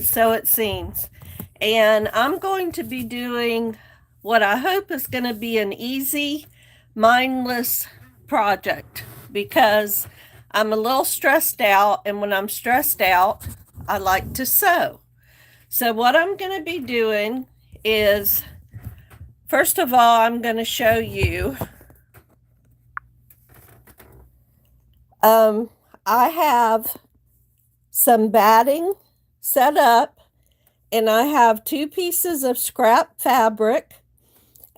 So it seems. And I'm going to be doing what I hope is going to be an easy, mindless project because I'm a little stressed out. And when I'm stressed out, I like to sew. So, what I'm going to be doing is, first of all, I'm going to show you. I have some batting set up, and I have 2 pieces of scrap fabric.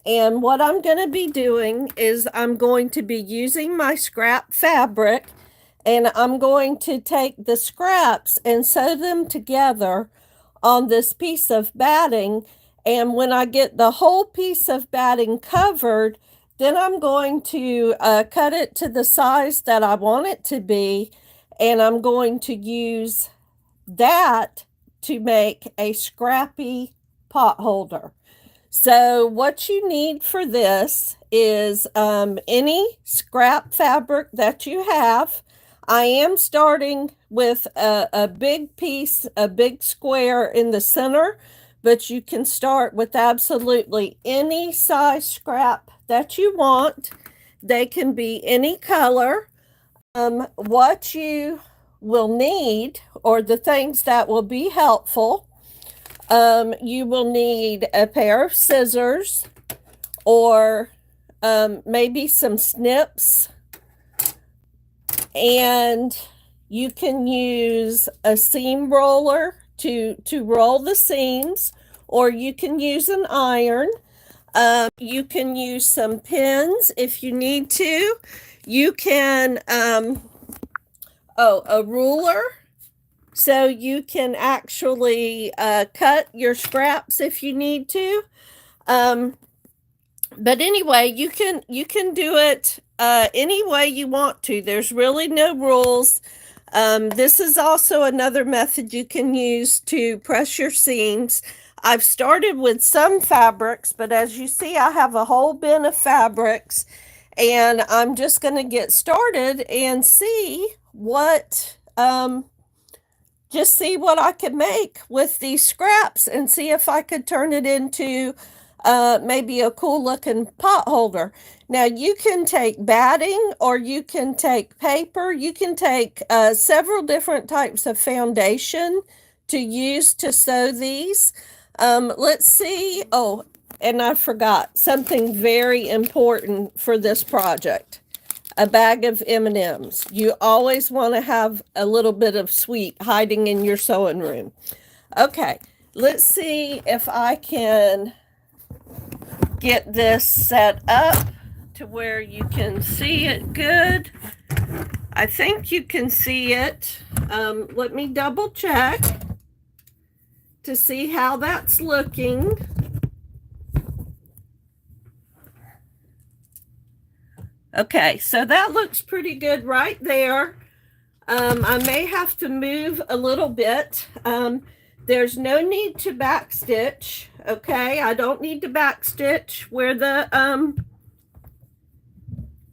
And what I'm going to be doing is I'm going to be using my scrap fabric, and I'm going to take the scraps and sew them together on this piece of batting. And when I get the whole piece of batting covered, then I'm going to cut it to the size that I want it to be, and I'm going to use that to make a scrappy pot holder. So what you need for this is any scrap fabric that you have. I am starting with a big piece, a big square in the center, but you can start with absolutely any size scrap that you want. They can be any color. What you will need, or the things that will be helpful, you will need a pair of scissors, or maybe some snips, and you can use a seam roller to roll the seams, or you can use an iron. You can use some pins if you need to. You can, a ruler, so you can actually cut your scraps if you need to. But anyway, you can do it any way you want to. There's really no rules. This is also another method you can use to press your seams. I've started with some fabrics, but as you see, I have a whole bin of fabrics, and I'm just going to get started and see what just see what I could make with these scraps, and see if I could turn it into maybe a cool looking pot holder. Now you can take batting, or you can take paper. You can take several different types of foundation to use to sew these. Let's see. Oh, and I forgot something very important for this project: a bag of M&Ms. You always want to have a little bit of sweet hiding in your sewing room. Okay, let's see if I can get this set up to where you can see it good. I think you can see it. Let me double check to see how that's looking. Okay, so that looks pretty good right there. I may have to move a little bit. There's no need to backstitch. Okay, I don't need to backstitch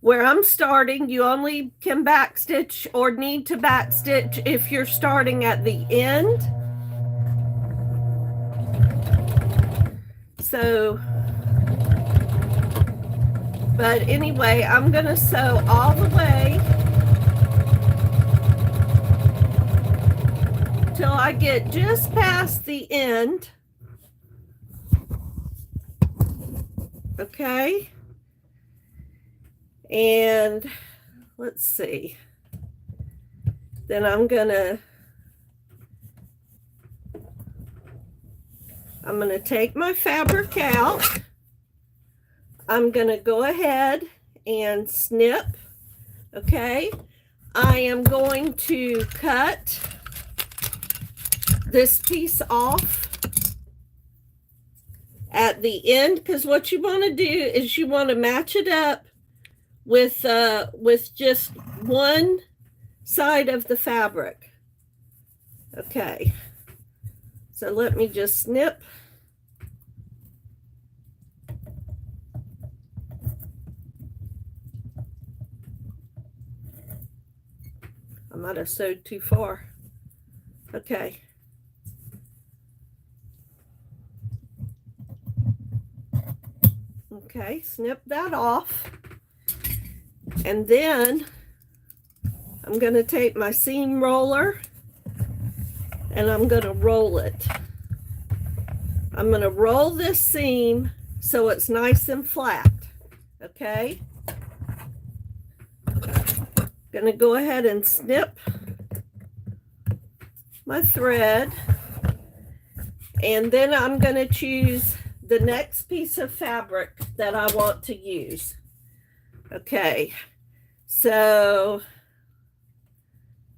where I'm starting. You only can backstitch or need to backstitch if you're starting at the end. So, but anyway, I'm going to sew all the way till I get just past the end. Okay. And let's see. Then I'm gonna take my fabric out. I'm gonna go ahead and snip. Okay. I am going to cut this piece off at the end, because what you want to do is you want to match it up with just one side of the fabric. Okay, so let me just snip. I might have sewed too far. Okay, Okay, snip that off. And then I'm going to take my seam roller and I'm going to roll it. I'm going to roll this seam so it's nice and flat. Okay? Going to go ahead and snip my thread. And then I'm going to choose the next piece of fabric that I want to use. Okay, so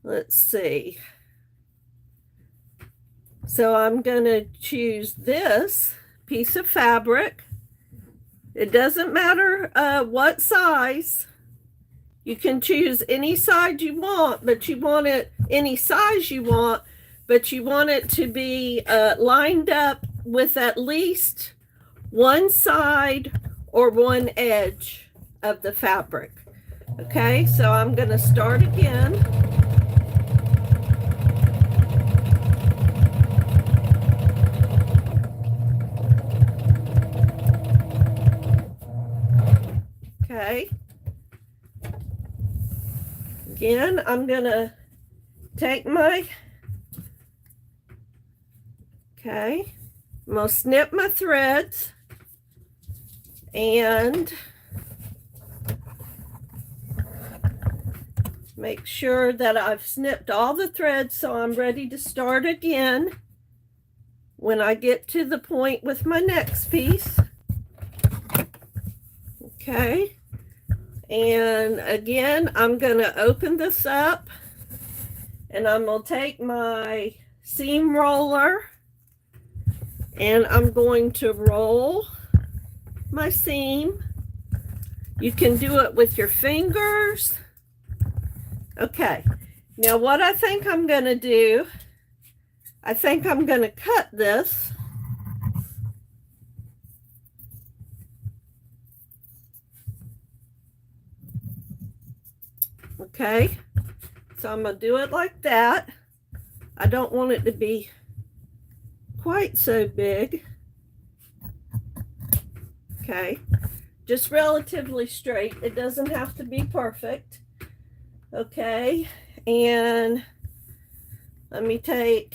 let's see. So I'm going to choose this piece of fabric. It doesn't matter what size. You can choose any size you want, but you want it any size you want, but you want it to be lined up with at least one side or one edge of the fabric. Okay, so I'm going to start again. Okay. Again, I'm going to take my, I'm going to snip my threads and make sure that I've snipped all the threads so I'm ready to start again when I get to the point with my next piece. Okay. And again, I'm going to open this up and I'm going to take my seam roller and I'm going to roll my seam. You can do it with your fingers. Okay, now what I think I'm going to do, I think I'm going to cut this. Okay, so I'm going to do it like that. I don't want it to be quite so big. Okay, just relatively straight. It doesn't have to be perfect. Okay, and let me take,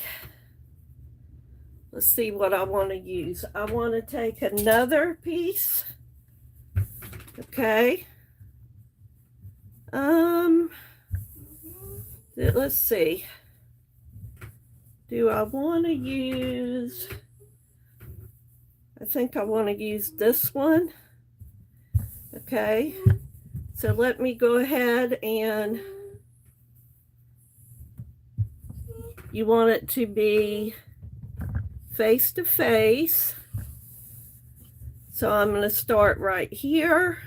let's see what I want to use. I want to take another piece. Okay. Let's see. Do I want to use, I think I want to use this one. Okay. So let me go ahead and, you want it to be face to face. So I'm going to start right here.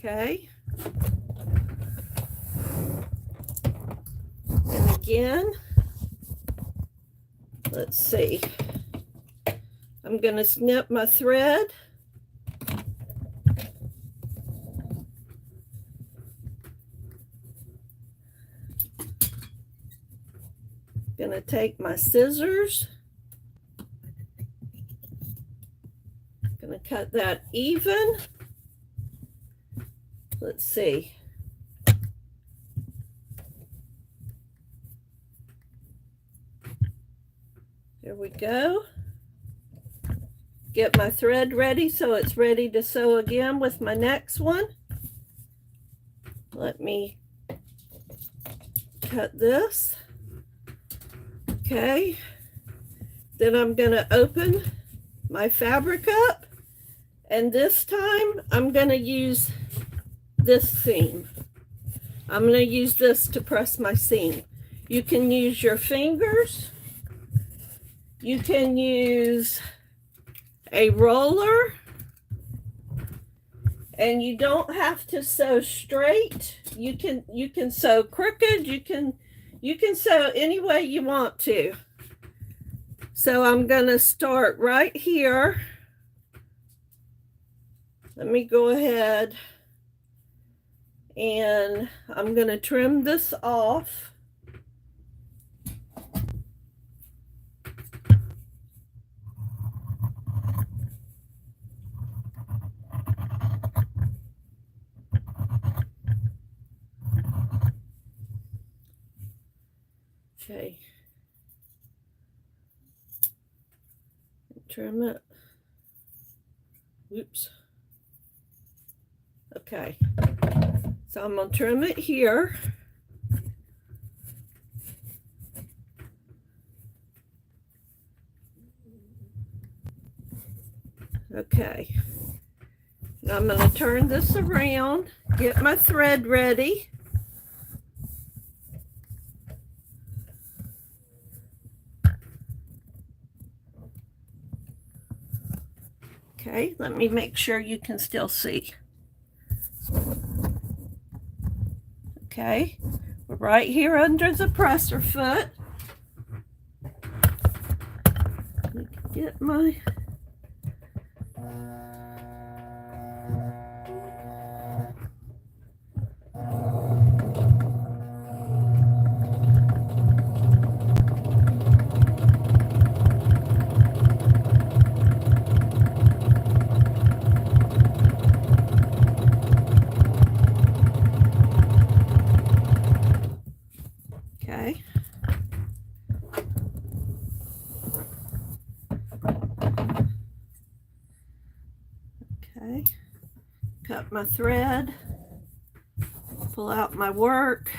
Okay. And again, let's see. I'm going to snip my thread. Going to take my scissors. Going to cut that even. Let's see. There we go. Get my thread ready so it's ready to sew again with my next one. Let me cut this. Okay. Then I'm going to open my fabric up, and this time I'm going to use this seam. I'm going to use this to press my seam. You can use your fingers. You can use a roller, and you don't have to sew straight. You can sew crooked. You can sew any way you want to. So I'm going to start right here. let me go ahead and I'm going to trim this off. Okay. Trim it. Oops. Okay. So I'm going to trim it here. Okay. Now I'm going to turn this around, get my thread ready. Okay, let me make sure you can still see. Okay, we're right here under the presser foot. Let me get my... Okay. Okay. Cut my thread. Pull out my work.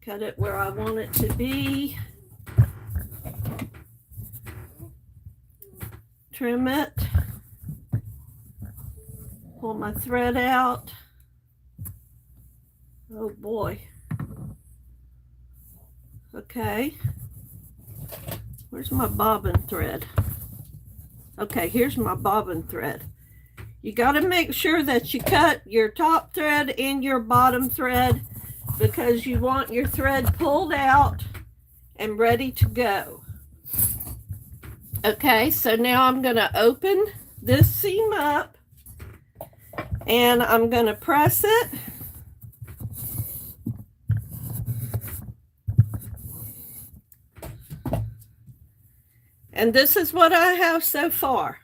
Cut it where I want it to be. Trim it. Pull my thread out. Oh boy. Okay. Where's my bobbin thread? Okay, here's my bobbin thread. You got to make sure that you cut your top thread and your bottom thread because you want your thread pulled out and ready to go. Okay, so now I'm going to open this seam up and I'm going to press it. And this is what I have so far.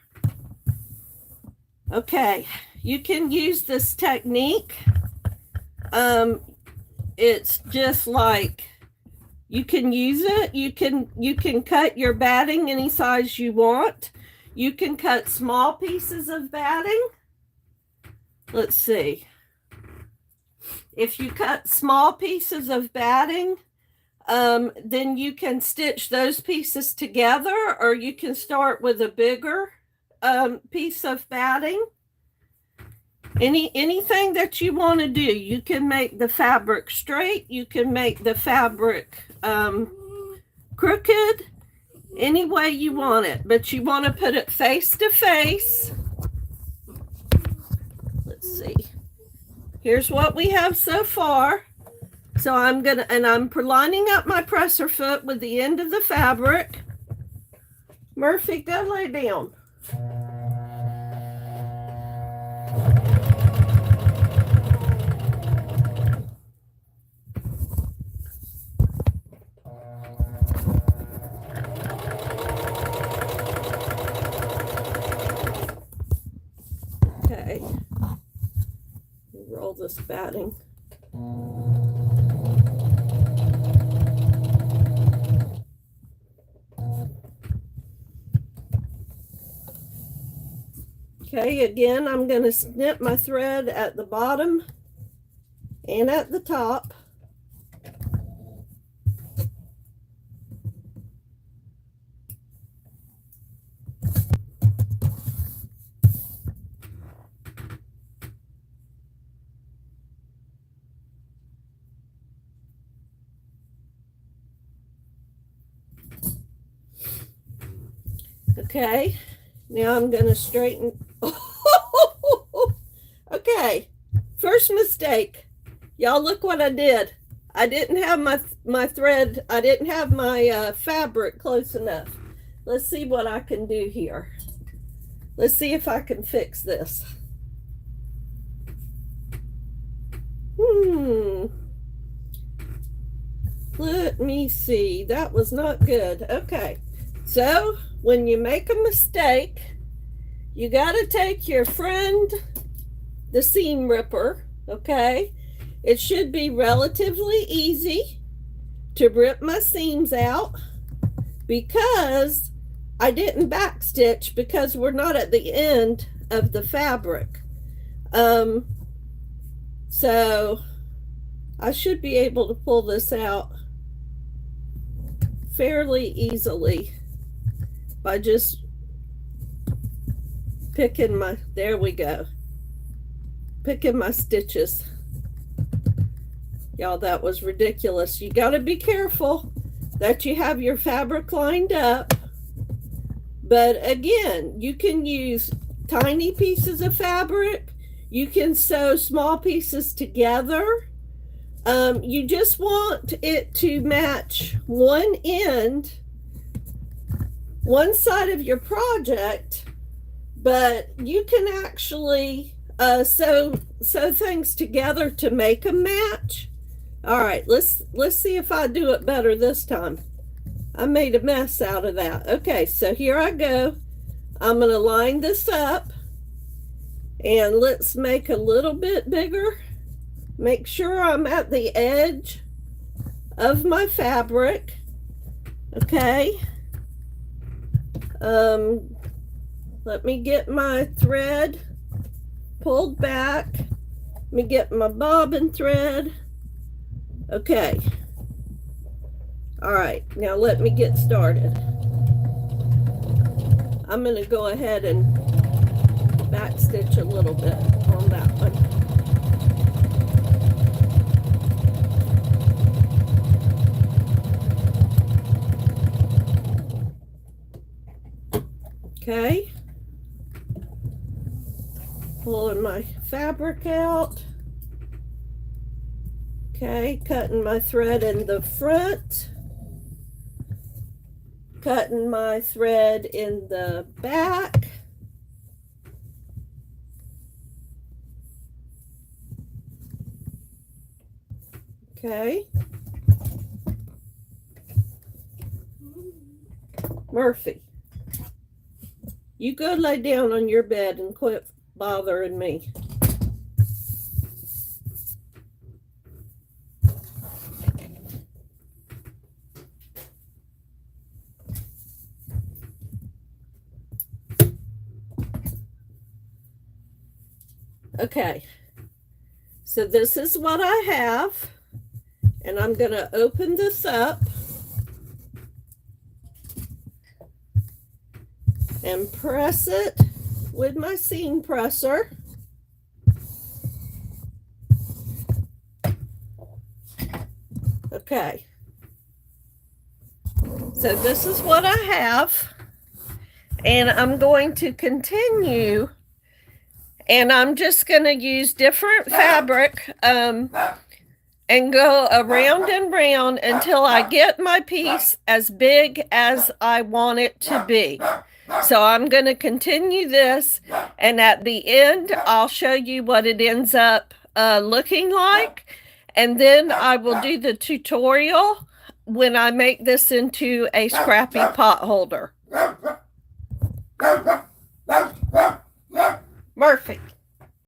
Okay, you can use this technique. It's just like you can use it. You can cut your batting any size you want. You can cut small pieces of batting. Let's see. If you cut small pieces of batting, then you can stitch those pieces together, or you can start with a bigger piece of batting. Anything that you want to do. You can make the fabric straight, you can make the fabric crooked, any way you want it, but you want to put it face to face. Let's see. Here's what we have so far. So I'm lining up my presser foot with the end of the fabric. Murphy, go lay down. Okay. Roll this batting. Okay, again, I'm going to snip my thread at the bottom and at the top. Okay, now I'm going to straighten. Okay, first mistake. Y'all look what I did. I didn't have my thread, I didn't have my fabric close enough. Let's see what I can do here. Let's see if I can fix this. Let me see. That was not good. Okay. So when you make a mistake, you got to take your friend, the seam ripper, okay? It should be relatively easy to rip my seams out because I didn't backstitch because we're not at the end of the fabric. So I should be able to pull this out fairly easily by just picking my, there we go, picking my stitches. Y'all, that was ridiculous. You got to be careful that you have your fabric lined up. But again, you can use tiny pieces of fabric. You can sew small pieces together. You just want it to match one end, one side of your project, but you can actually sew things together to make them match. All right, let's see if I do it better this time. I made a mess out of that. Okay, so here I go. I'm going to line this up, and let's make a little bit bigger. Make sure I'm at the edge of my fabric. Okay. Let me get my thread pulled back. Let me get my bobbin thread. Okay. All right, now let me get started. I'm going to go ahead and backstitch a little bit on that one. Okay. Pulling my fabric out. Okay, cutting my thread in the front. Cutting my thread in the back. Okay. Murphy, you go lay down on your bed and quit bothering me. Okay, so this is what I have, and I'm going to open this up and press it with my seam presser. Okay, so this is what I have, and I'm going to continue, and I'm just going to use different fabric and go around and round until I get my piece as big as I want it to be. So I'm going to continue this, and at the end I'll show you what it ends up looking like, and then I will do the tutorial when I make this into a scrappy pot holder.